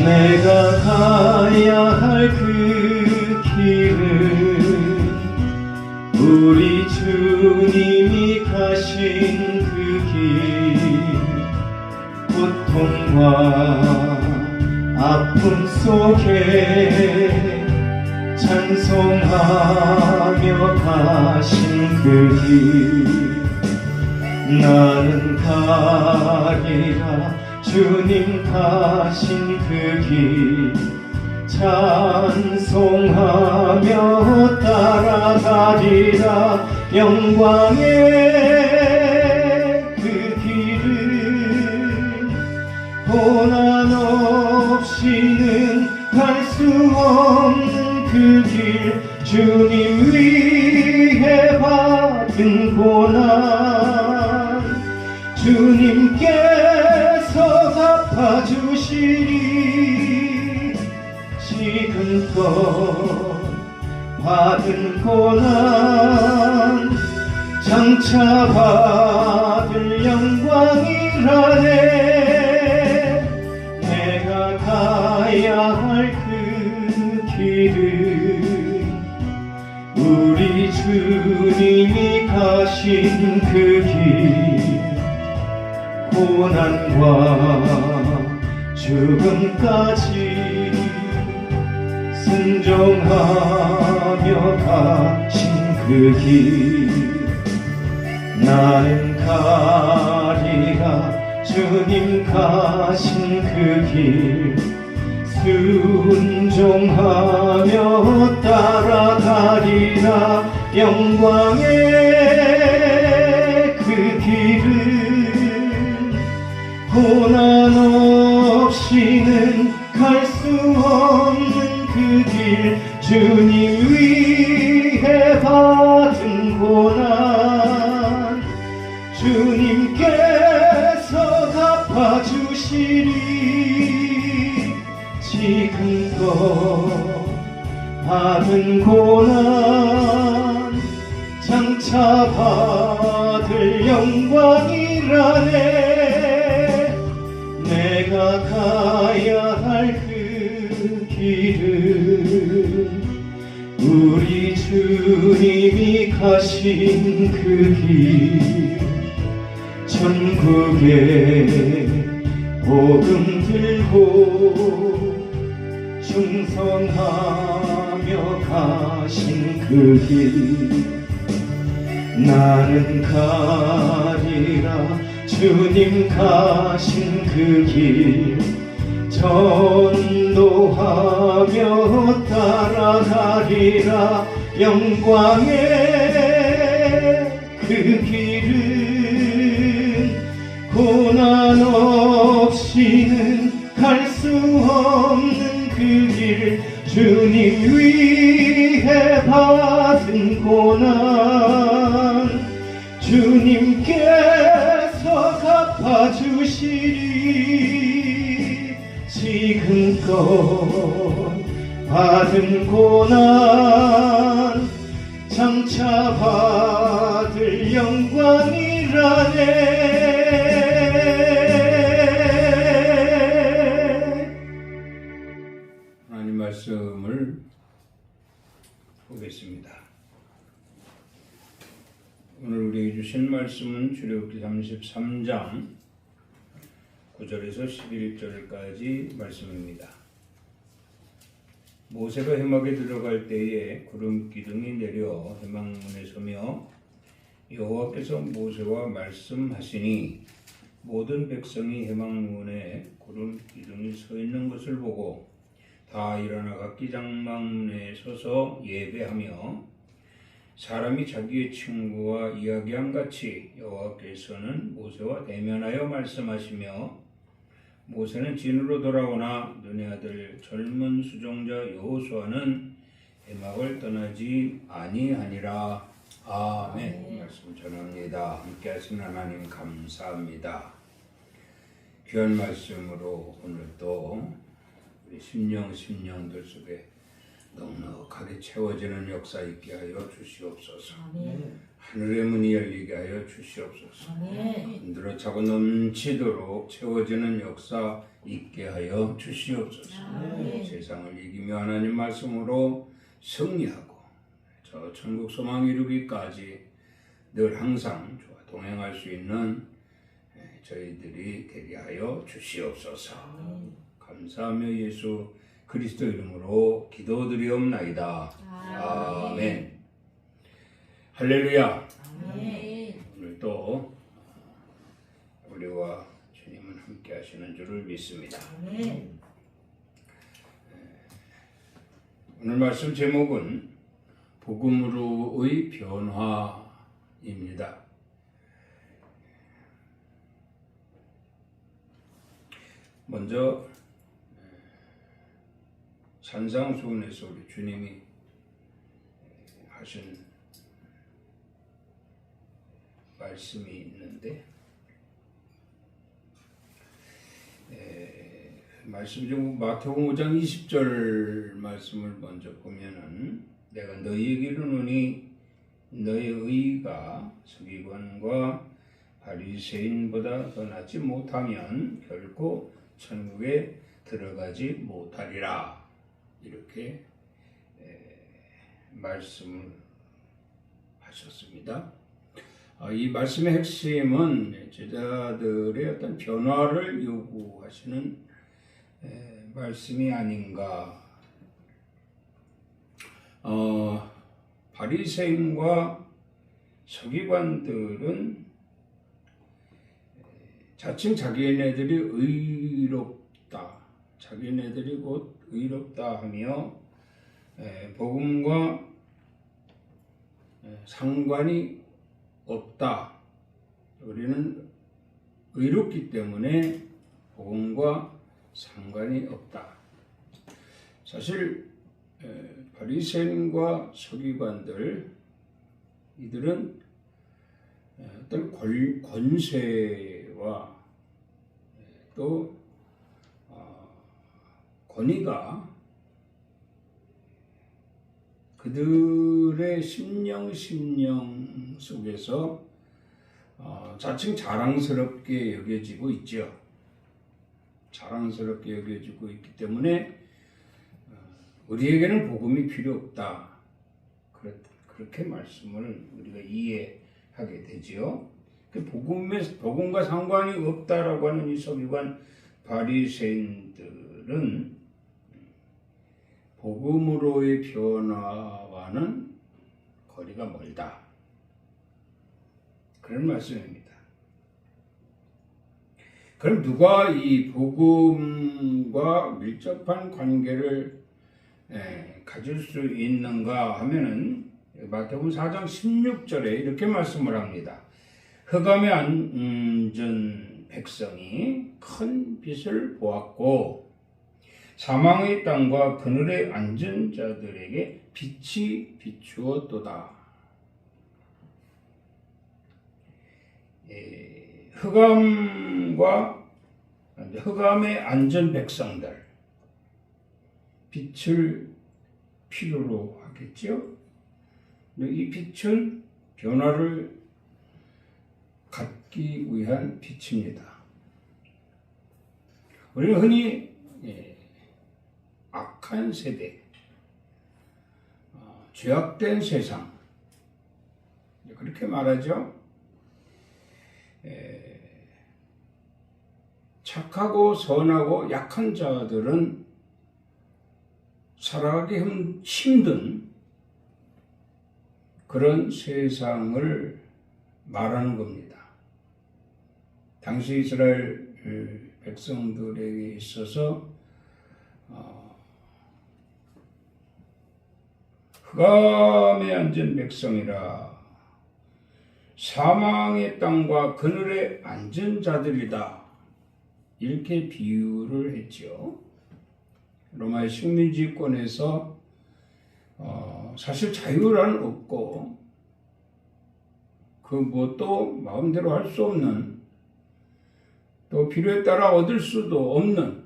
내가 가야 할 그 길은 우리 주님이 가신 그 길, 고통과 아픔 속에 찬송하며 가신 그 길, 나는 가리라 주님 가신 그 길 찬송하며 따라가리라. 영광의 그 길은 고난 없이는 갈 수 없는 그 길, 주님 위해 받은 고난 주님께서 갚아주시리. 지금껏 받은 고난 장차 받을 영광이라네. 내가 가야 할 그 길은 우리 주님이 가신 그 길, 고난과 죽음까지 순종하며 가신 그 길, 나는 가리라 주님 가신 그 길, 순종하며 따라가리라. 영광의 그 길은 고난 없이는 갈 수 없는 그 길, 주님 위해 받은 고난 주님께서 갚아주시리. 지금껏 받은 고난 장차 받을 영광이라네. 내가 가야 할 그 길은 우리 주님이 가신 그 길, 천국에 복음 들고 충성하며 가신 그 길, 나는 가리라 주님 가신 그 길, 전도하며 따라가리라. 영광의 그 길은 고난 없이는 갈 수 없는 그 길, 주님 위해 받은 고난 주님께서 갚아주시리. 지금껏 받은 고난 장차 받을 영광이라네. 하나님 말씀을 보겠습니다. 오늘 우리에게 주신 말씀은 출애굽기 33장 9절에서 11절까지 말씀입니다. 모세가 회막에 들어갈 때에 구름 기둥이 내려 회막문에 서며 여호와께서 모세와 말씀하시니 모든 백성이 회막문에 구름 기둥이 서 있는 것을 보고 다 일어나 각기 장막문에 서서 예배하며 사람이 자기의 친구와 이야기한 같이 여호와께서는 모세와 대면하여 말씀하시며 모세는 진으로 돌아오나 눈의 아들 젊은 수종자 여호수아는 회막을 떠나지 아니하니라. 아멘. 말씀 전합니다. 함께 하신 하나님 감사합니다. 귀한 말씀으로 오늘도 우리 심령들 속에 넉넉하게 채워지는 역사 있게 하여 주시옵소서. 하늘의 문이 열리게 하여 주시옵소서. 흔들어 차고 넘치도록 채워지는 역사 있게 하여 주시옵소서. 세상을 이기며 하나님 말씀으로 승리하고 저 천국 소망 이루기까지 늘 항상 저와 동행할 수 있는 저희들이 되게 하여 주시옵소서. 감사하며 예수 그리스도 이름으로 기도드리옵나이다. 아멘. 할렐루야. 오늘 또 우리와 주님은 함께 하시는 줄을 믿습니다. 오늘 말씀 제목은 복음으로의 변화입니다. 먼저 산상수훈에서 우리 주님이 하신 말씀이 있는데 말씀 중 마태복음 5장 20절 말씀을 먼저 보면은 내가 너희에게 이르노니 너희 의가 서기관과 바리새인보다 더 낫지 못하면 결코 천국에 들어가지 못하리라. 이렇게 말씀을 하셨습니다. 이 말씀의 핵심은 제자들의 어떤 변화를 요구하시는 말씀이 아닌가. 바리새인과 서기관들은 자칭 자기네들이 의롭다, 자기네들이 곧 의롭다 하며 복음과 상관이 없다. 우리는 의롭기 때문에 복음과 상관이 없다. 사실 바리새인과 서기관들 이들은 어떤 권세와 또 권위가 그들의 심령 속에서 자칭 자랑스럽게 여겨지고 있죠. 자랑스럽게 여겨지고 있기 때문에 우리에게는 복음이 필요 없다. 그렇게 말씀을 우리가 이해하게 되지요. 복음과 상관이 없다라고 하는 이 서기관 바리새인들은 복음으로의 변화와는 거리가 멀다. 그런 말씀입니다. 그럼 누가 이 복음과 밀접한 관계를 가질 수 있는가 하면은 마태복음 4장 16절에 이렇게 말씀을 합니다. 흑암에 앉은 백성이 큰 빛을 보았고 사망의 땅과 그늘에 앉은 자들에게 빛이 비추었도다. 흑암에 앉은 백성들 빛을 필요로 하겠죠. 이 빛은 변화를 갖기 위한 빛입니다. 우리는 흔히 악한 세대, 죄악된 세상 그렇게 말하죠. 착하고 선하고 약한 자들은 살아가기 힘든 그런 세상을 말하는 겁니다. 당시 이스라엘 백성들에게 있어서 흑암에 앉은 백성이라 사망의 땅과 그늘에 앉은 자들이다. 이렇게 비유를 했죠. 로마의 식민지권에서 사실 자유란 없고 그 무엇도 마음대로 할 수 없는, 또 필요에 따라 얻을 수도 없는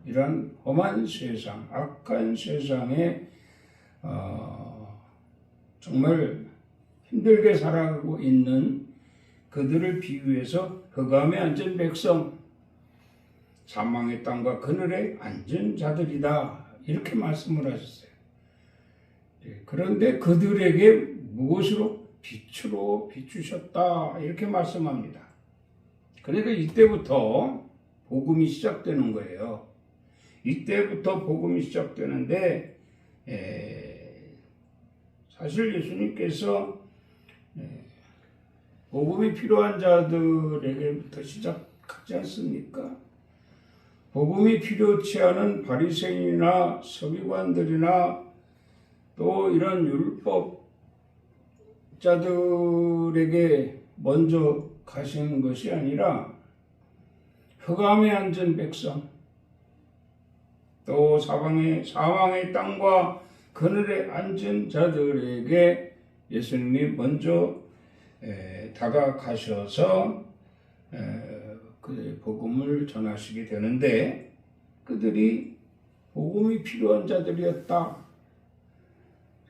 이런 험한 세상, 악한 세상에 정말 힘들게 살아가고 있는 그들을 비유해서 흑암에 앉은 백성, 사망의 땅과 그늘에 앉은 자들이다. 이렇게 말씀을 하셨어요. 그런데 그들에게 무엇으로? 빛으로 비추셨다. 이렇게 말씀합니다. 그러니까 이때부터 복음이 시작되는 거예요. 이때부터 복음이 시작되는데 사실 예수님께서 복음이 필요한 자들에게부터 시작하지 않습니까? 복음이 필요치 않은 바리새인이나 서기관들이나 또 이런 율법자들에게 먼저 가시는 것이 아니라 흑암에 앉은 백성, 또 사망의 땅과 그늘에 앉은 자들에게 예수님이 먼저 다가가셔서 그 복음을 전하시게 되는데, 그들이 복음이 필요한 자들이었다.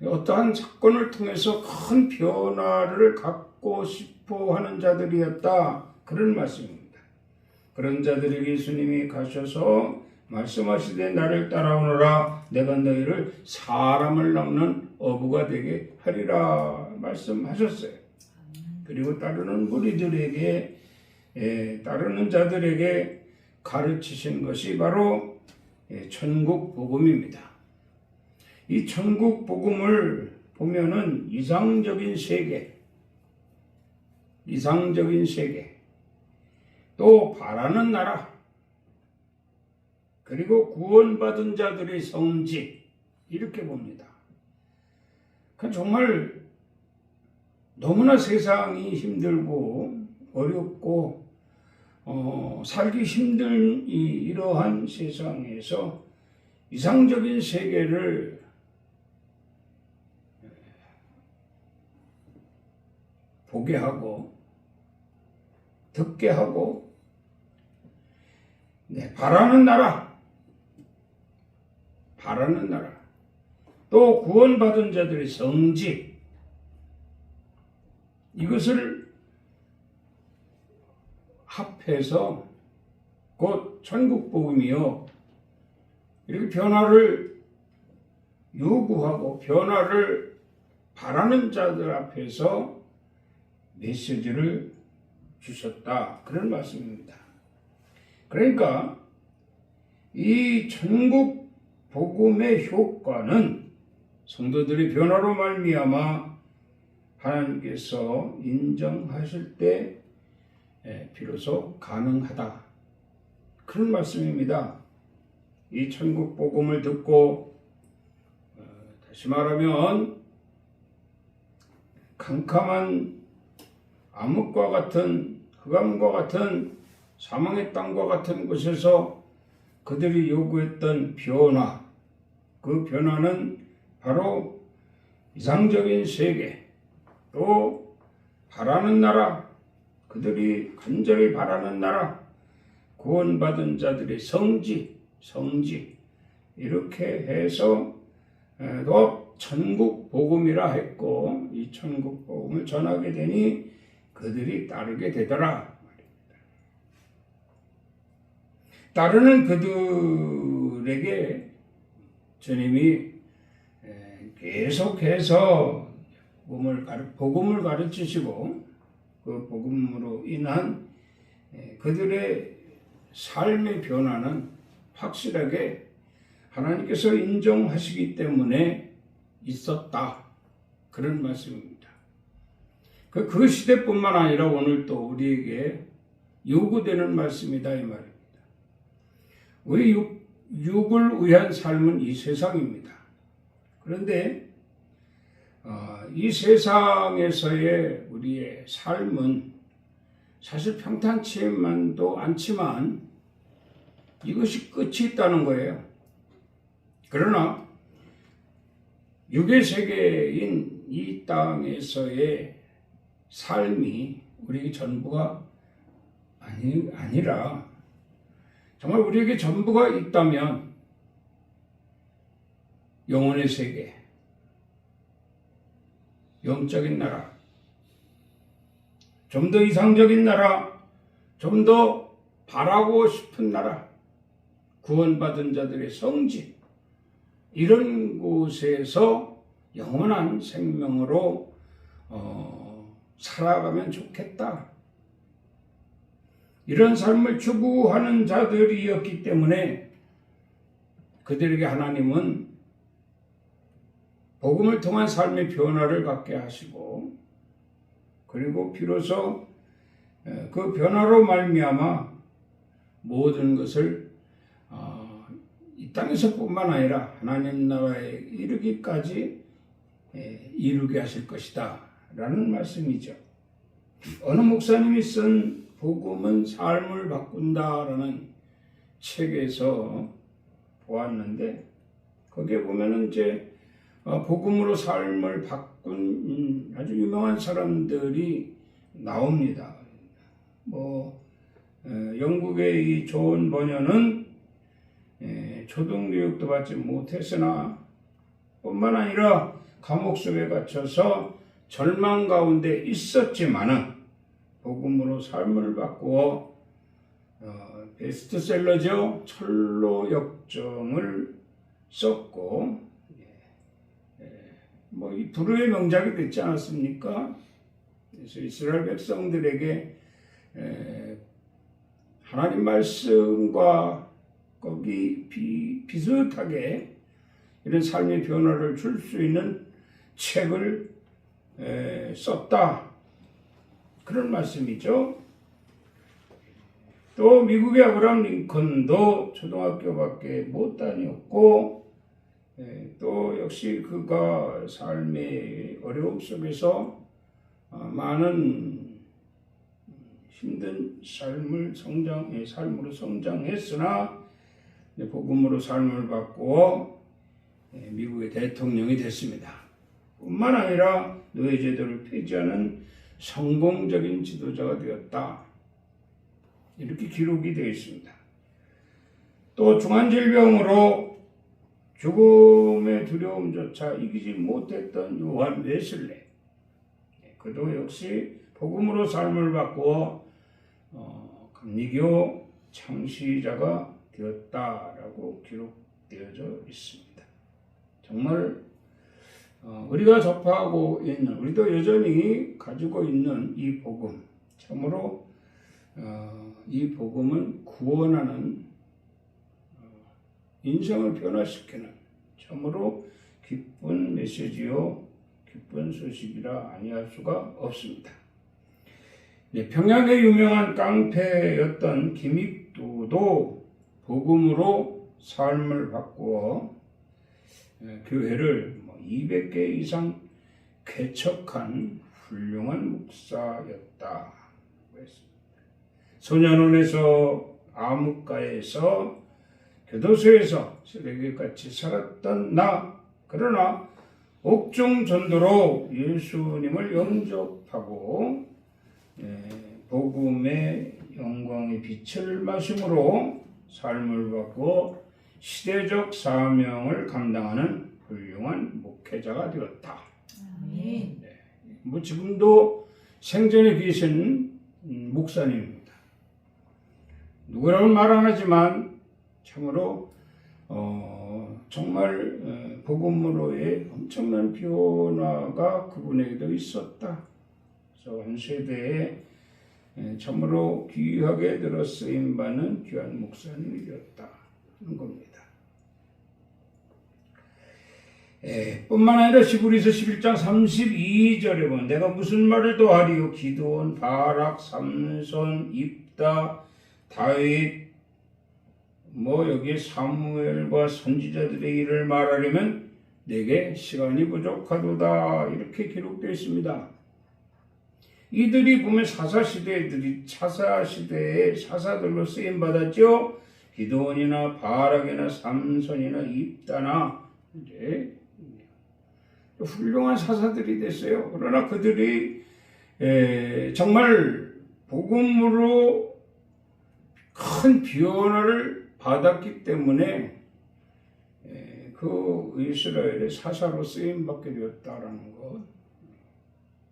어떠한 사건을 통해서 큰 변화를 갖고 싶어 하는 자들이었다. 그런 말씀입니다. 그런 자들에게 예수님이 가셔서 말씀하시되 나를 따라오너라, 내가 너희를 사람을 낚는 어부가 되게 하리라 말씀하셨어요. 그리고 따르는 무리들에게, 따르는 자들에게 가르치신 것이 바로 천국 복음입니다. 이 천국 복음을 보면은 이상적인 세계, 또 바라는 나라, 그리고 구원받은 자들의 성지, 이렇게 봅니다. 정말 너무나 세상이 힘들고 어렵고 살기 힘든 이러한 세상에서 이상적인 세계를 보게 하고 듣게 하고 바라는 나라, 또 구원받은 자들의 성지, 이것을 합해서 곧 천국 복음이요, 이렇게 변화를 요구하고 변화를 바라는 자들 앞에서 메시지를 주셨다. 그런 말씀입니다. 그러니까 이 천국 복음의 효과는 성도들의 변화로 말미암아 하나님께서 인정하실 때 비로소 가능하다. 그런 말씀입니다. 이 천국 복음을 듣고 다시 말하면 캄캄한 암흑과 같은, 흑암과 같은, 사망의 땅과 같은 곳에서 그들이 요구했던 변화, 그 변화는 바로 이상적인 세계, 또 바라는 나라, 그들이 간절히 바라는 나라, 구원받은 자들의 성지, 이렇게 해서 또 천국 복음이라 했고, 이 천국 복음을 전하게 되니 그들이 따르게 되더라. 따르는 그들에게 주님이 계속해서 복음을 가르치시고, 그 복음으로 인한 그들의 삶의 변화는 확실하게 하나님께서 인정하시기 때문에 있었다. 그런 말씀입니다. 그 시대뿐만 아니라 오늘 또 우리에게 요구되는 말씀이다, 이 말입니다. 우리 육을 위한 삶은 이 세상입니다. 그런데 이 세상에서의 우리의 삶은 사실 평탄치만도 않지만 이것이 끝이 있다는 거예요. 그러나 육의 세계인 이 땅에서의 삶이 우리 전부가 아니라 정말 우리에게 전부가 있다면 영혼의 세계, 영적인 나라, 좀 더 이상적인 나라, 좀 더 바라고 싶은 나라, 구원받은 자들의 성지, 이런 곳에서 영원한 생명으로 살아가면 좋겠다. 이런 삶을 추구하는 자들이었기 때문에 그들에게 하나님은 복음을 통한 삶의 변화를 갖게 하시고, 그리고 비로소 그 변화로 말미암아 모든 것을 이 땅에서뿐만 아니라 하나님 나라에 이르기까지 이루게 하실 것이다 라는 말씀이죠. 어느 목사님이 쓴 복음은 삶을 바꾼다라는 책에서 보았는데, 거기에 보면은 이제 복음으로 삶을 바꾼 아주 유명한 사람들이 나옵니다. 영국의 이 존 버녀는 초등교육도 받지 못했으나 뿐만 아니라 감옥 속에 갇혀서 절망 가운데 있었지만은 복음으로 삶을 바꾸어 베스트셀러죠. 철로 역정을 썼고, 이 불후의 명작이 됐지 않았습니까? 그래서 이스라엘 백성들에게 하나님 말씀과 거기 비슷하게 이런 삶의 변화를 줄 수 있는 책을 썼다. 그런 말씀이죠. 또 미국의 아브라함 링컨도 초등학교밖에 못 다녔고, 또 역시 그가 삶의 어려움 속에서 많은 힘든 삶으로 성장했으나 복음으로 삶을 바꾸어 미국의 대통령이 됐습니다. 뿐만 아니라 노예제도를 폐지하는 성공적인 지도자가 되었다. 이렇게 기록이 되어 있습니다. 또 중환질병으로 죽음의 두려움조차 이기지 못했던 요한 웨슬레, 그도 역시 복음으로 삶을 바꾸어 감리교 창시자가 되었다라고 기록되어져 있습니다. 정말 우리가 접하고 있는, 우리도 여전히 가지고 있는 이 복음, 참으로 이 복음은 구원하는, 인생을 변화시키는 참으로 기쁜 메시지요, 기쁜 소식이라 아니할 수가 없습니다. 평양의 유명한 깡패였던 김익두도 복음으로 삶을 바꾸어 교회를 200개 이상 개척한 훌륭한 목사였다. 소년원에서 암흑가에서 교도소에서 쓰레기같이 살았던 나, 그러나 옥중 전도로 예수님을 영접하고 복음의 영광의 빛을 마심으로 삶을 바꾸어 시대적 사명을 감당하는 훌륭한 목회자가 되었다. 아멘. 지금도 생전에 계신 목사님입니다. 누구라고는 말 안 하지만 참으로 정말 복음으로의 엄청난 변화가 그분에게도 있었다. 그래서 한 세대에 참으로 귀하게 들어 쓰임 받는 귀한 목사님이 되었다 하는 겁니다. 뿐만 아니라 히브리서 11장 32절에 보면 내가 무슨 말을 더하리요 기드온, 바락, 삼손, 입다, 다윗, 여기에 사무엘과 선지자들의 일을 말하려면 내게 시간이 부족하도다 이렇게 기록되어 있습니다. 이들이 보면 사사시대들이 사사시대의 사사들로 쓰임받았죠. 기드온이나 바락이나 삼손이나 입다나 이제 훌륭한 사사들이 됐어요. 그러나 그들이 정말 복음으로 큰 변화를 받았기 때문에 그 이스라엘의 사사로 쓰임받게 되었다라는 것.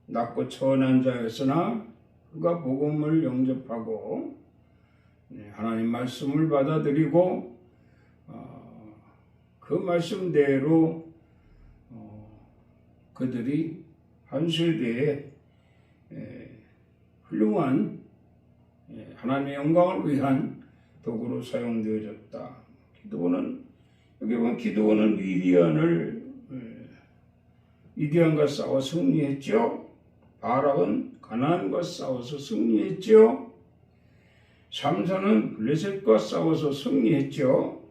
낮고 천한 자였으나 그가 복음을 영접하고 하나님 말씀을 받아들이고 그 말씀대로 그들이 한 세대에 훌륭한 하나님의 영광을 위한 도구로 사용되어졌다. 기드온은 여기 보면 기드온은 미디안과 싸워 승리했죠. 바락은 가나안과 싸워서 승리했죠. 삼손은 블레셋과 싸워서 승리했죠.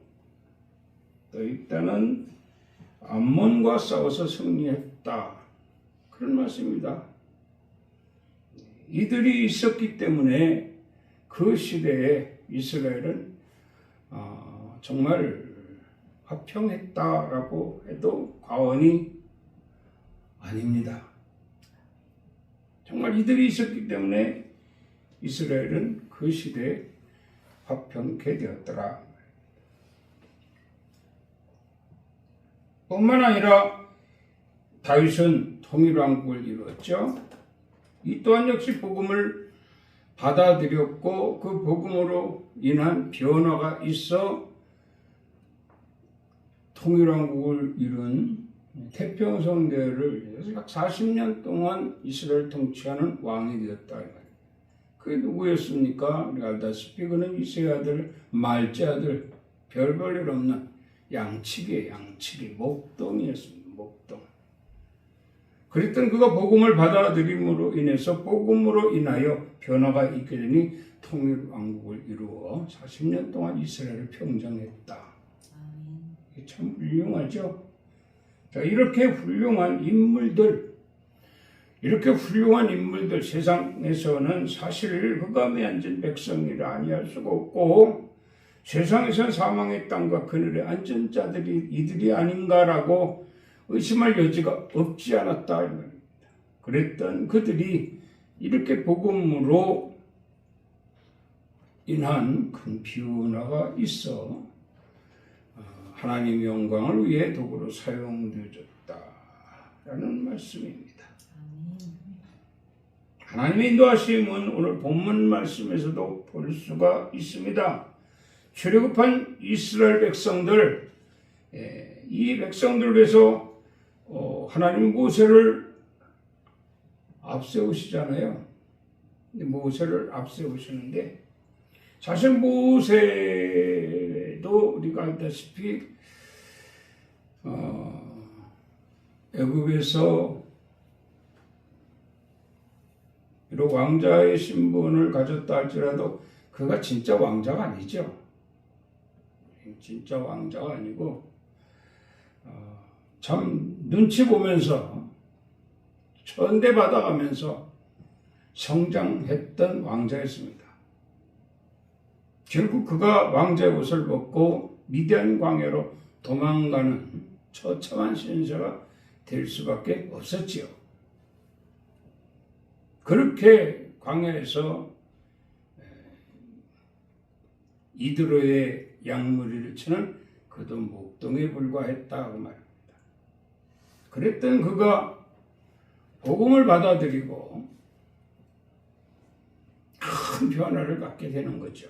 또 입다는 암몬과 싸워서 승리했다. 그런 말씀입니다. 이들이 있었기 때문에 그 시대에 이스라엘은 정말 화평했다라고 해도 과언이 아닙니다. 정말 이들이 있었기 때문에 이스라엘은 그 시대에 화평케 되었더라. 뿐만 아니라 다윗은 통일왕국을 이루었죠. 이 또한 역시 복음을 받아들였고 그 복음으로 인한 변화가 있어 통일왕국을 이룬 태평성대를 약 40년 동안 이스라엘 통치하는 왕이 되었다. 그게 누구였습니까? 우리가 알다시피 그는 이새의 아들, 말제 아들, 별 볼 일 없는 양치기 목동이었습니다. 목동. 그랬던 그가 복음을 받아들임으로 인해서 복음으로 인하여 변화가 있게 되니 통일왕국을 이루어 40년 동안 이스라엘을 평정했다. 이게 참 훌륭하죠. 자, 이렇게 훌륭한 인물들 세상에서는 사실 흑암에 앉은 백성이라 아니할 수가 없고 세상에선 사망의 땅과 그늘에 앉은 자들이 이들이 아닌가라고 의심할 여지가 없지 않았다 이 말입니다. 그랬던 그들이 이렇게 복음으로 인한 큰 변화가 있어 하나님의 영광을 위해 도구로 사용되어졌다라는 말씀입니다. 하나님의 인도하심은 오늘 본문 말씀에서도 볼 수가 있습니다. 출애굽한 이스라엘 백성들, 이 백성들을 위해서 하나님 모세를 앞세우시잖아요. 모세를 앞세우시는데 사실 모세도 우리가 알다시피 애굽에서 비록 왕자의 신분을 가졌다 할지라도 그가 진짜 왕자가 아니죠. 진짜 왕자가 아니고 참 눈치 보면서 천대받아가면서 성장했던 왕자였습니다. 결국 그가 왕자의 옷을 벗고 미디안 광야로 도망가는 처참한 신세가 될 수밖에 없었지요. 그렇게 광야에서 이드로의 양무리를 치는 그도 목동에 불과했다고 말합니다. 그랬던 그가 복음을 받아들이고 큰 변화를 갖게 되는 거죠.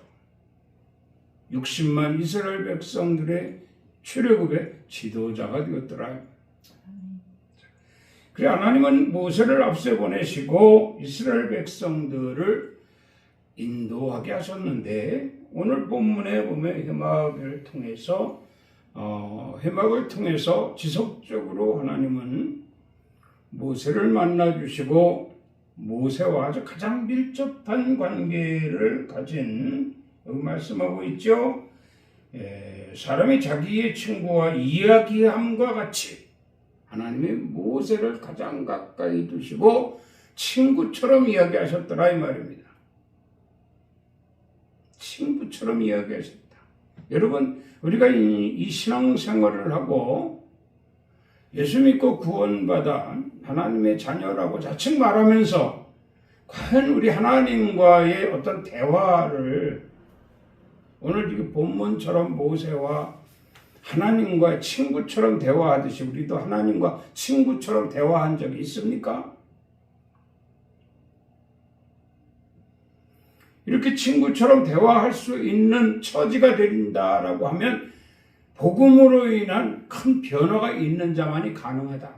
60만 이스라엘 백성들의 출애굽의 지도자가 되었더라. 그래 하나님은 모세를 앞서 보내시고 이스라엘 백성들을 인도하게 하셨는데 오늘 본문에 보면 해막을 통해서 지속적으로 하나님은 모세를 만나주시고 모세와 아주 가장 밀접한 관계를 가진 여기 말씀하고 있죠. 사람이 자기의 친구와 이야기함과 같이 하나님이 모세를 가장 가까이 두시고 친구처럼 이야기하셨더라 이 말입니다. 친구처럼 이야기하셨다. 여러분, 우리가 이 신앙생활을 하고 예수 믿고 구원받아 하나님의 자녀라고 자칭 말하면서 과연 우리 하나님과의 어떤 대화를 오늘 이 본문처럼 모세와 하나님과 친구처럼 대화하듯이 우리도 하나님과 친구처럼 대화한 적이 있습니까? 이렇게 친구처럼 대화할 수 있는 처지가 된다라고 하면 복음으로 인한 큰 변화가 있는 자만이 가능하다.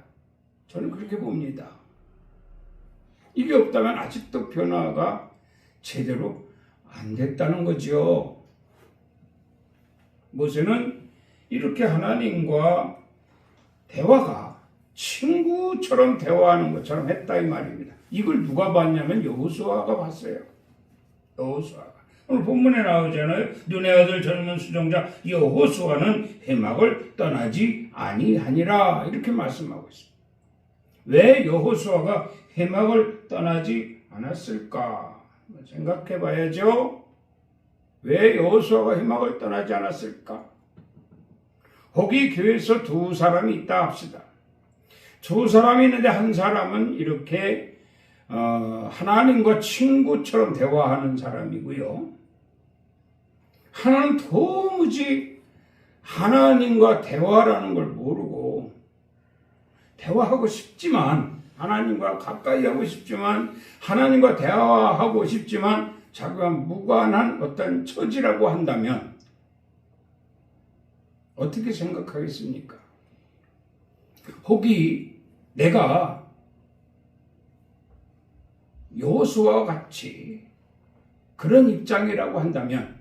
저는 그렇게 봅니다. 이게 없다면 아직도 변화가 제대로 안 됐다는 거죠. 모세는 이렇게 하나님과 대화가 친구처럼 대화하는 것처럼 했다 이 말입니다. 이걸 누가 봤냐면 여호수아가 봤어요. 여호수아가. 오늘 본문에 나오잖아요. 눈의 아들 젊은 수종자 여호수아는 회막을 떠나지 아니하니라 이렇게 말씀하고 있습니다. 왜 여호수아가 회막을 떠나지 않았을까? 생각해 봐야죠. 왜 여호수아가 회막을 떠나지 않았을까? 거기 교회에서 두 사람이 있다 합시다. 두 사람이 있는데 한 사람은 이렇게 하나님과 친구처럼 대화하는 사람이고요. 하나는 도무지 하나님과 대화라는 걸 모르고 대화하고 싶지만 하나님과 가까이 하고 싶지만 하나님과 대화하고 싶지만 자기와 무관한 어떤 처지라고 한다면 어떻게 생각하겠습니까? 혹이 내가 여호수아와 같이 그런 입장이라고 한다면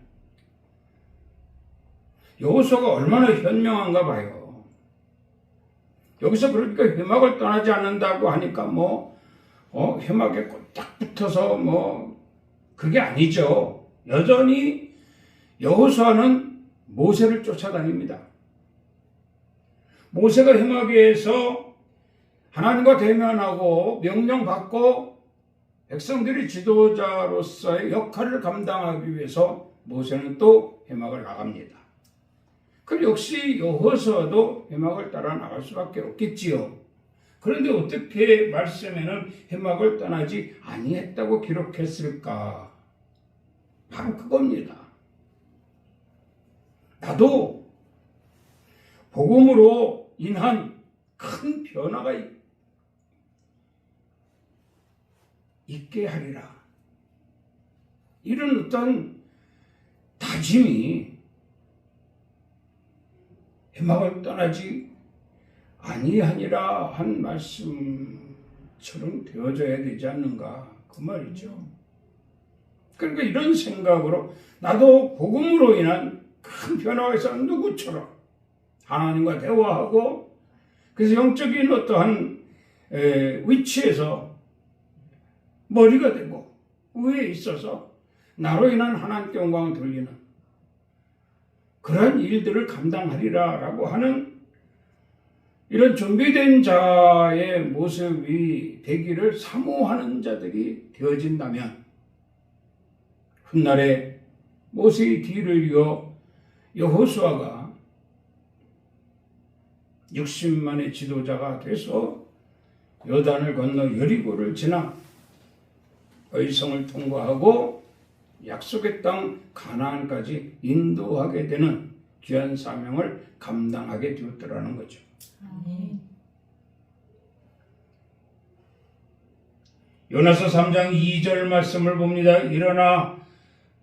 여호수아가 얼마나 현명한가 봐요. 여기서 그러니까 회막을 떠나지 않는다고 하니까 회막에 꼭 붙어서 그게 아니죠. 여전히 여호수아는 모세를 쫓아다닙니다. 모세가 회막에서 하나님과 대면하고 명령받고 백성들이 지도자로서의 역할을 감당하기 위해서 모세는 또 회막을 나갑니다. 그럼 역시 여호수아도 회막을 따라 나갈 수밖에 없겠지요. 그런데 어떻게 말씀에는 회막을 떠나지 아니했다고 기록했을까? 바로 그겁니다. 나도 복음으로 인한 큰 변화가 있게 하리라. 이런 어떤 다짐이 회막을 떠나지 아니하니라 한 말씀처럼 되어져야 되지 않는가 그 말이죠. 그러니까 이런 생각으로 나도 복음으로 인한 큰 변화가 있어 누구처럼 하나님과 대화하고 그래서 영적인 어떠한 위치에서 머리가 되고 위에 있어서 나로 인한 하나님께 영광을 돌리는 그런 일들을 감당하리라라고 하는 이런 준비된 자의 모습이 되기를 사모하는 자들이 되어진다면 훗날에 모세의 뒤를 이어 여호수아가 60만의 지도자가 돼서 요단을 건너 여리고를 지나 의성을 통과하고 약속의 땅 가나안까지 인도하게 되는 귀한 사명을 감당하게 되었더라는 거죠. 요나서 3장 2절 말씀을 봅니다. 일어나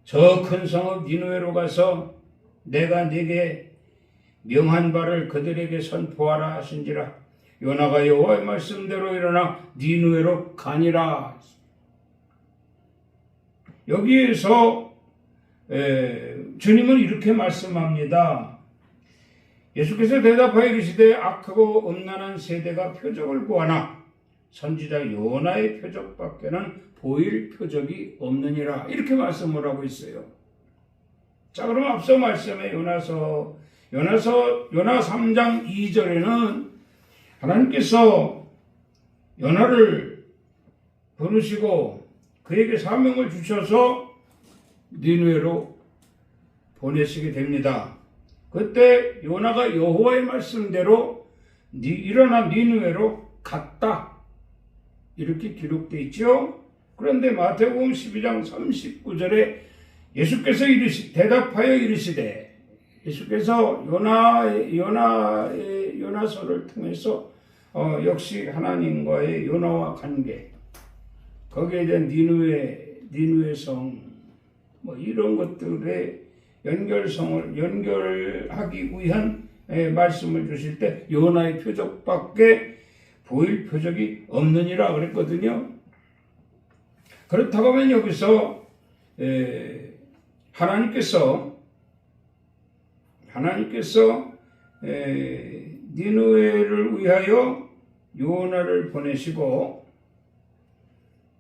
저 큰 성읍 니느웨로 가서 내가 네게 명한 바를 그들에게 선포하라 하신지라. 요나가 여호와의 말씀대로 일어나 니느웨로 가니라. 여기에서 주님은 이렇게 말씀합니다. 예수께서 대답하여 이르시되 악하고 음란한 세대가 표적을 구하나 선지자 요나의 표적밖에는 보일 표적이 없느니라. 이렇게 말씀을 하고 있어요. 자, 그럼 앞서 말씀에 요나 3장 2절에는 하나님께서 요나를 부르시고 그에게 사명을 주셔서 니느웨로 보내시게 됩니다. 그때 요나가 여호와의 말씀대로 일어나 니느웨로 갔다. 이렇게 기록되어 있죠. 그런데 마태복음 12장 39절에 예수께서 대답하여 이르시되, 예수께서 요나서를 통해서 역시 하나님과의 요나와 관계, 거기에 대한 니느웨 성, 뭐 이런 것들의 연결하기 위한 말씀을 주실 때 요나의 표적밖에 보일 표적이 없느니라 그랬거든요. 그렇다고 하면 여기서 하나님께서 니느웨를 위하여 요나를 보내시고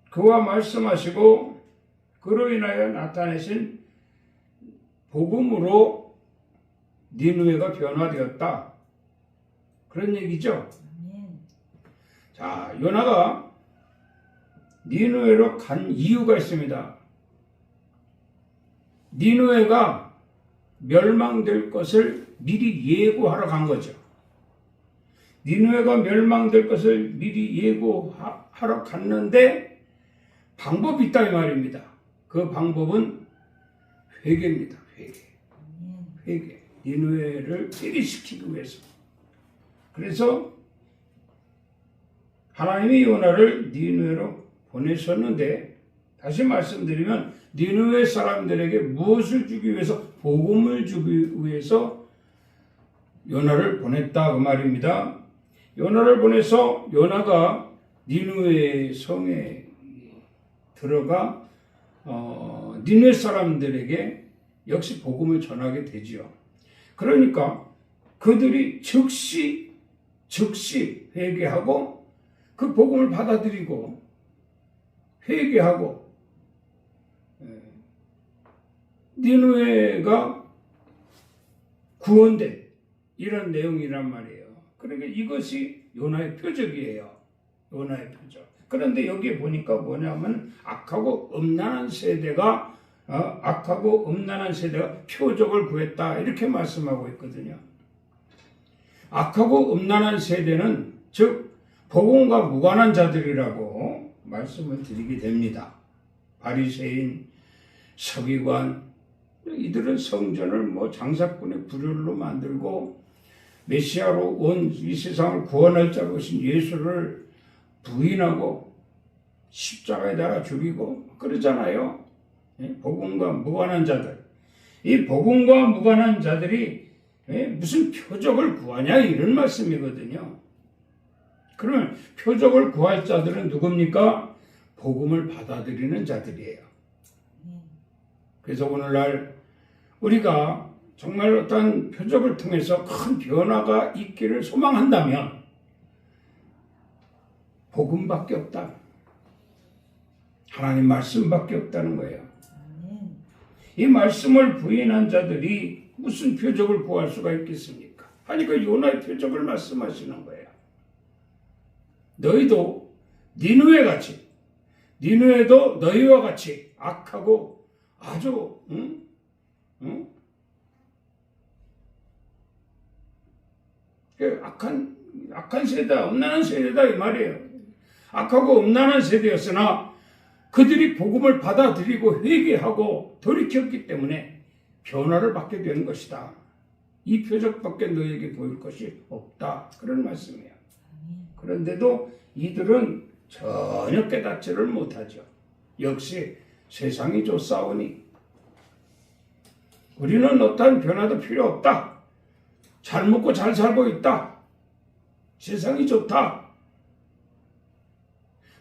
그와 말씀하시고 그로 인하여 나타내신 복음으로 니느웨가 변화되었다. 그런 얘기죠. 자, 요나가 니느웨로 간 이유가 있습니다. 니느웨가 멸망될 것을 미리 예고하러 간 거죠. 니느웨가 멸망될 것을 미리 예고하러 갔는데 방법이 있다 이 말입니다. 그 방법은 회개입니다. 회개. 니느웨를 회개시키기 위해서. 그래서 하나님이 요나를 니느웨로 보내셨는데, 다시 말씀드리면 니느웨 사람들에게 무엇을 주기 위해서, 복음을 주기 위해서 요나를 보냈다 그 말입니다. 요나를 보내서 요나가 니느웨 성에 들어가 니느웨 사람들에게 역시 복음을 전하게 되지요. 그러니까 그들이 즉시 회개하고 그 복음을 받아들이고 회개하고 니느웨가 구원된 이런 내용이란 말이에요. 그러니까 이것이 요나의 표적이에요. 요나의 표적. 그런데 여기에 보니까 뭐냐면 악하고 음란한 세대가 표적을 구했다 이렇게 말씀하고 있거든요. 악하고 음란한 세대는 즉 복음과 무관한 자들이라고 말씀을 드리게 됩니다. 바리새인, 서기관, 이들은 성전을 장사꾼의 부류로 만들고 메시아로 온 이 세상을 구원할 자로 오신 예수를 부인하고 십자가에 달아 죽이고 그러잖아요. 복음과 무관한 자들. 이 복음과 무관한 자들이 무슨 표적을 구하냐 이런 말씀이거든요. 그러면 표적을 구할 자들은 누굽니까? 복음을 받아들이는 자들이에요. 그래서 오늘날 우리가 정말 어떤 표적을 통해서 큰 변화가 있기를 소망한다면 복음밖에 없다. 하나님 말씀밖에 없다는 거예요. 이 말씀을 부인한 자들이 무슨 표적을 구할 수가 있겠습니까? 하니까 요나의 표적을 말씀하시는 거예요. 너희도 니느웨도 너희와 같이 악하고 아주 악한 세대다, 음란한 세대다 이 말이에요. 악하고 음란한 세대였으나 그들이 복음을 받아들이고 회개하고 돌이켰기 때문에 변화를 받게 되는 것이다. 이 표적밖에 너희에게 보일 것이 없다. 그런 말씀이에요. 그런데도 이들은 전혀 깨닫지를 못하죠. 역시 세상이 좋사오니 우리는 어떠한 변화도 필요 없다. 잘 먹고 잘 살고 있다. 세상이 좋다.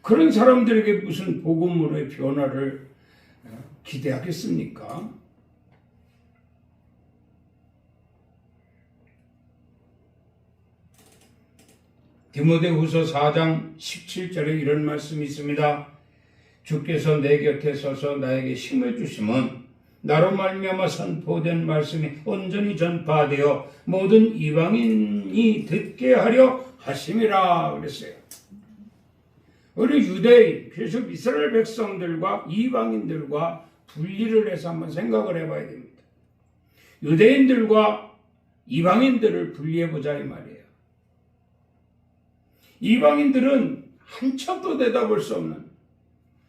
그런 사람들에게 무슨 복음으로의 변화를 기대하겠습니까? 디모데후서 4장 17절에 이런 말씀이 있습니다. 주께서 내 곁에 서서 나에게 힘을 주심은 나로 말미암아 선포된 말씀이 온전히 전파되어 모든 이방인이 듣게 하려 하심이라 그랬어요. 우리 유대인, 비록 이스라엘 백성들과 이방인들과 분리를 해서 한번 생각을 해봐야 됩니다. 유대인들과 이방인들을 분리해보자 이 말이에요. 이방인들은 한참도 내다볼 수 없는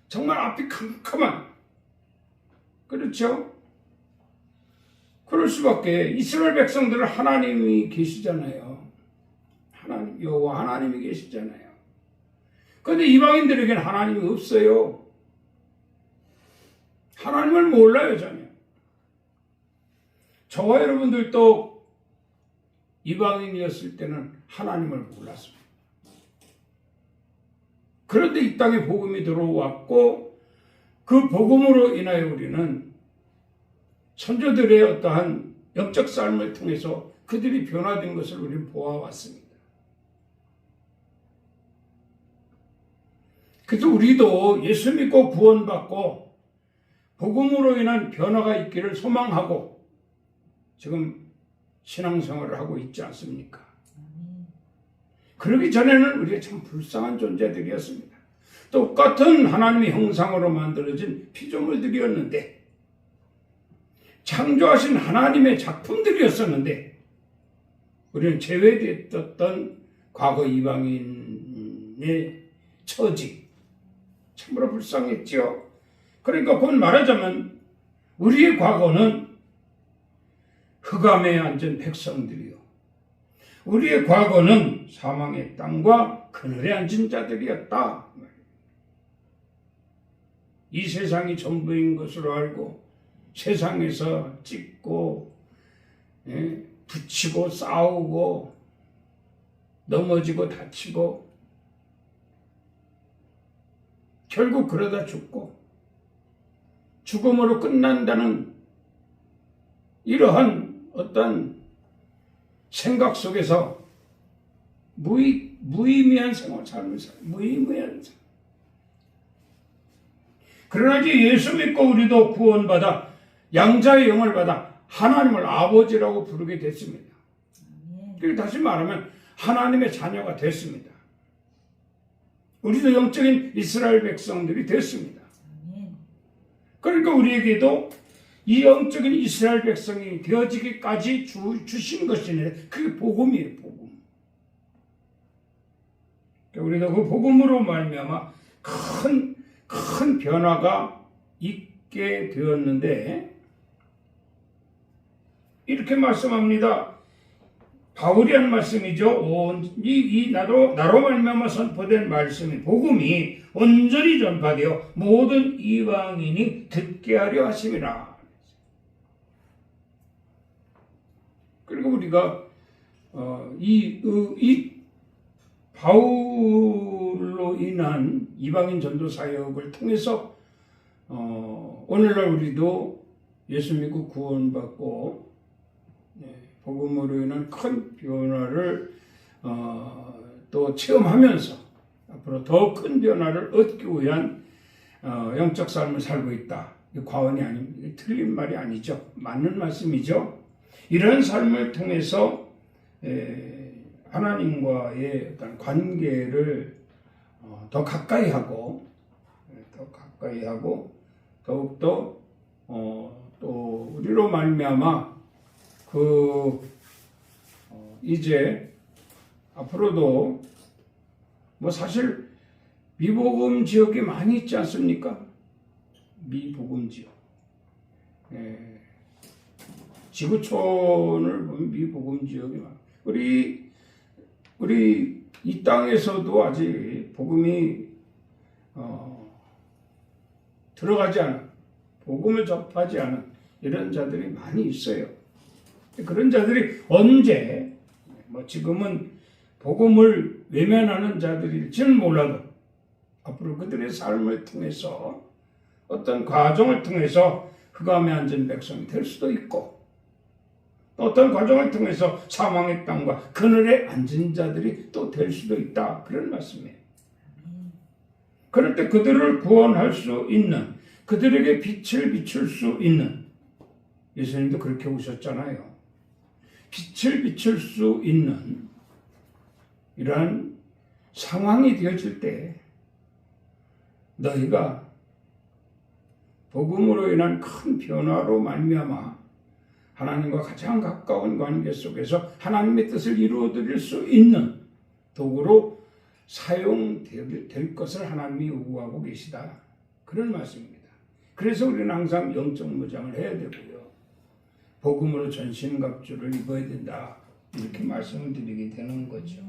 정말 앞이 캄캄한, 그렇죠? 그럴 수밖에. 이스라엘 백성들은 하나님이 계시잖아요. 하나님, 여호와 하나님이 계시잖아요. 그런데 이방인들에게는 하나님이 없어요. 하나님을 몰라요, 전혀. 저와 여러분들도 이방인이었을 때는 하나님을 몰랐습니다. 그런데 이 땅에 복음이 들어왔고 그 복음으로 인하여 우리는 선조들의 어떠한 영적 삶을 통해서 그들이 변화된 것을 우리는 보아왔습니다. 그래서 우리도 예수 믿고 구원받고 복음으로 인한 변화가 있기를 소망하고 지금 신앙생활을 하고 있지 않습니까? 그러기 전에는 우리가 참 불쌍한 존재들이었습니다. 똑같은 하나님의 형상으로 만들어진 피조물들이었는데, 창조하신 하나님의 작품들이었었는데, 우리는 제외되었던 과거 이방인의 처지, 참으로 불쌍했지요. 그러니까 곧 말하자면 우리의 과거는 흑암에 앉은 백성들이요, 우리의 과거는 사망의 땅과 그늘에 앉은 자들이었다. 이 세상이 전부인 것으로 알고 세상에서 찢고 붙이고 싸우고 넘어지고 다치고 결국 그러다 죽고 죽음으로 끝난다는 이러한 어떤 생각 속에서 무의미한 삶을 살아요. 무의미한 삶. 그러나 이제 예수 믿고 우리도 구원받아 양자의 영을 받아 하나님을 아버지라고 부르게 됐습니다. 그리고 다시 말하면 하나님의 자녀가 됐습니다. 우리도 영적인 이스라엘 백성들이 됐습니다. 그러니까 우리에게도 이 영적인 이스라엘 백성이 되어지기까지 주신 것이네. 그게 복음이에요, 복음. 우리도 그 복음으로 말미암아 큰 변화가 있게 되었는데, 이렇게 말씀합니다. 바울이 한 말씀이죠. 나로 말미암아 선포된 말씀이, 복음이 온전히 전파되어 모든 이방인이 듣게 하려 하심이라. 그리고 우리가 이 바울로 인한 이방인 전도 사역을 통해서 오늘날 우리도 예수 믿고 구원받고 복음으로 인한 큰 변화를 또 체험하면서 앞으로 더 큰 변화를 얻기 위한 영적 삶을 살고 있다. 과언이 아닙니다. 틀린 말이 아니죠. 맞는 말씀이죠. 이런 삶을 통해서 하나님과의 어떤 관계를 더 가까이 하고 더욱더 또 우리로 말미암아 이제 앞으로도 뭐 사실 미복음 지역이 많이 있지 않습니까? 미복음 지역. 지구촌을 보면 미복음 지역이 많아요. 우리 이 땅에서도 아직 복음이 들어가지 않은, 복음을 접하지 않은 이런 자들이 많이 있어요. 그런 자들이 언제, 지금은 복음을 외면하는 자들일지는 몰라도 앞으로 그들의 삶을 통해서 어떤 과정을 통해서 흑암에 앉은 백성이 될 수도 있고, 어떤 과정을 통해서 사망의 땅과 그늘에 앉은 자들이 또 될 수도 있다. 그런 말씀이에요. 그럴 때 그들을 구원할 수 있는, 그들에게 빛을 비출 수 있는 예수님도 그렇게 오셨잖아요. 빛을 비출 수 있는 이러한 상황이 되어질 때 너희가 복음으로 인한 큰 변화로 말미암아 하나님과 가장 가까운 관계 속에서 하나님의 뜻을 이루어드릴 수 있는 도구로 사용될 것을 하나님이 요구하고 계시다. 그런 말씀입니다. 그래서 우리는 항상 영적 무장을 해야 되고요. 복음으로 전신갑주를 입어야 된다. 이렇게 말씀을 드리게 되는 거죠.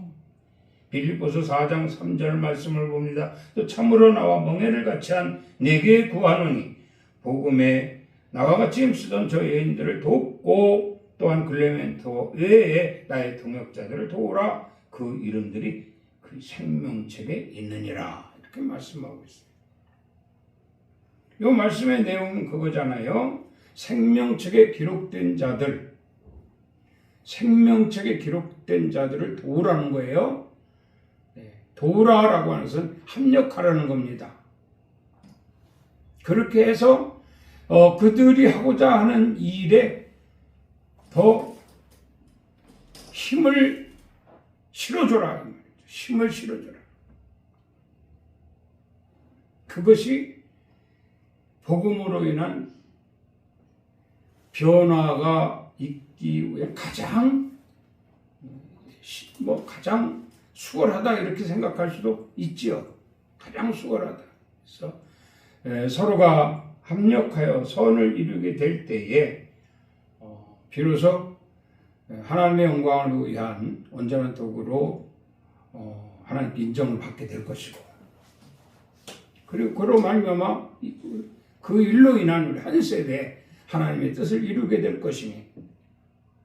빌립보서 4장 3절 말씀을 봅니다. 또 참으로 나와 멍에를 같이 한 내게 구하노니 복음에 나와 같이 힘쓰던 저 여인들을 돕고 또한 클레멘토 외에 나의 동역자들을 도우라. 그 이름들이 그 생명책에 있느니라. 이렇게 말씀하고 있습니다. 이 말씀의 내용은 그거잖아요. 생명책에 기록된 자들, 생명책에 기록된 자들을 도우라는 거예요. 도우라라고 하는 것은 합력하라는 겁니다. 그렇게 해서 그들이 하고자 하는 일에 더 힘을 실어줘라. 힘을 실어줘라. 그것이 복음으로 인한 변화가 있기 위해 가장 수월하다 이렇게 생각할 수도 있지요. 가장 수월하다. 그래서 서로가 합력하여 선을 이루게 될 때에 비로소 하나님의 영광을 위한 온전한 도구로 하나님께 인정을 받게 될 것이고, 그리고 그로 말미암아 그 일로 인한 우리 한 세대 하나님의 뜻을 이루게 될 것이니,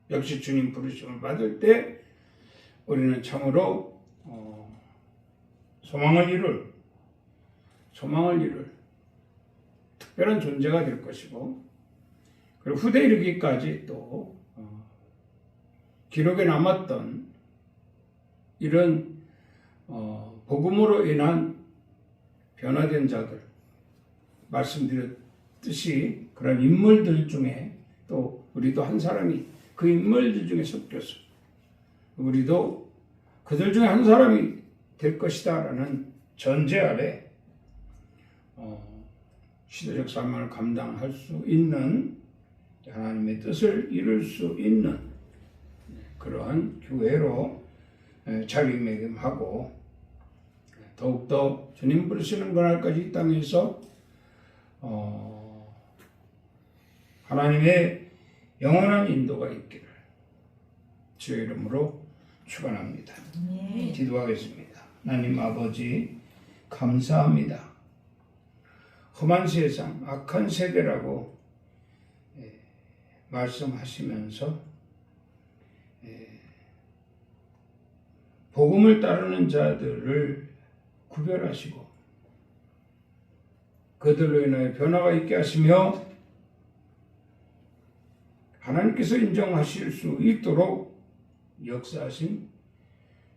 역시 주님 부르심을 받을 때 우리는 참으로 소망을 이룰 특별한 존재가 될 것이고, 그리고 후대 이르기까지 또 기록에 남았던 이런 복음으로 인한 변화된 자들, 말씀드렸듯이 그런 인물들 중에 또 우리도 한 사람이 그 인물들 중에 섞여서 우리도 그들 중에 한 사람이 될 것이다 라는 전제 아래 시대적 사명을 감당할 수 있는, 하나님의 뜻을 이룰 수 있는 그러한 교회로 자리매김하고 더욱더 주님 부르시는 그날까지 이 땅에서 하나님의 영원한 인도가 있기를 주의 이름으로 축원합니다. 기도하겠습니다. 하나님 아버지, 감사합니다. 험한 세상, 악한 세대라고 말씀하시면서 복음을 따르는 자들을 구별하시고 그들로 인하여 변화가 있게 하시며 하나님께서 인정하실 수 있도록 역사하신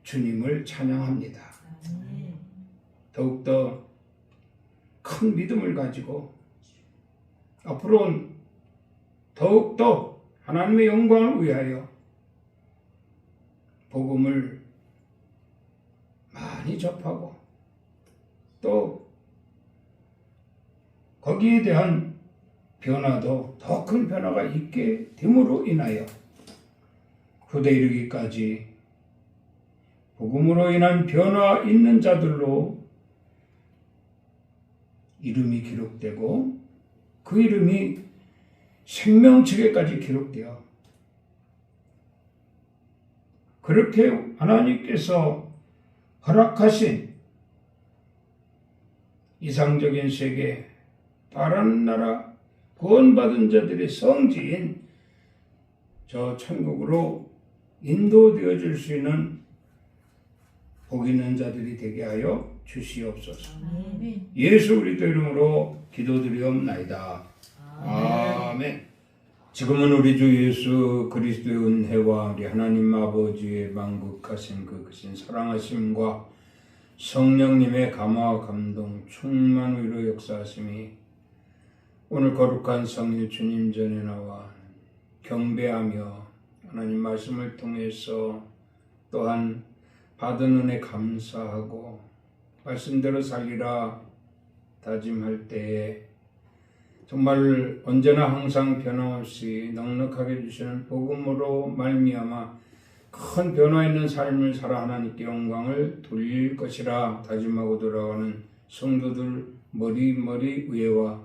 주님을 찬양합니다. 더욱더 큰 믿음을 가지고 앞으로는 더욱더 하나님의 영광을 위하여 복음을 많이 접하고 또 거기에 대한 변화도 더 큰 변화가 있게 됨으로 인하여 후대 이르기까지 복음으로 인한 변화 있는 자들로 이름이 기록되고 그 이름이 생명책에까지 기록되어 그렇게 하나님께서 허락하신 이상적인 세계, 바라는 나라, 구원받은 자들의 성지인 저 천국으로 인도되어질 수 있는 복 있는 자들이 되게 하여 주시옵소서. 예수 그리스도 이름으로 기도드리옵나이다. 아멘. 지금은 우리 주 예수 그리스도의 은혜와 우리 하나님 아버지의 만국하신 그 크신 사랑하심과 성령님의 감화와 감동 충만 위로 역사하심이 오늘 거룩한 성일 주님 전에 나와 경배하며 하나님 말씀을 통해서 또한 받은 은혜 감사하고 말씀대로 살리라 다짐할 때에 정말 언제나 항상 변함없이 넉넉하게 주시는 복음으로 말미암아 큰 변화 있는 삶을 살아 하나님께 영광을 돌릴 것이라 다짐하고 돌아가는 성도들 머리 위에와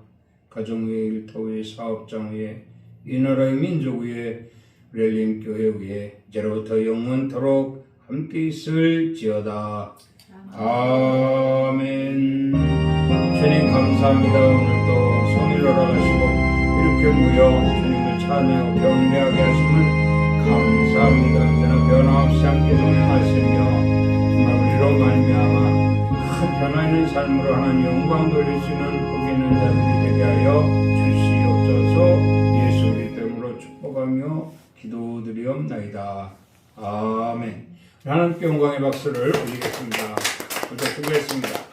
가정 위에 일터 위에 사업장 위에 이 나라의 민족 위에 렐림 교회 위에 이제로부터 영원토록 함께 있을지어다. 아멘. 주님 감사합니다. 오늘도 성일로 나가시고 이렇게 모여 주님을 찬양하고 경배하게 하심을 감사합니다. 언제나 변함없이 함께 동행하시며 정말 우리로 말미암아 큰 변화 있는 삶으로 하나님 영광 돌릴 수 있는 복 있는 자들이 되게 하여 주시옵소서. 예수 그리스도 이름으로 축복하며 기도드리옵나이다. 아멘. 하나님께 영광의 박수를 올리겠습니다. 모두 수고했습니다.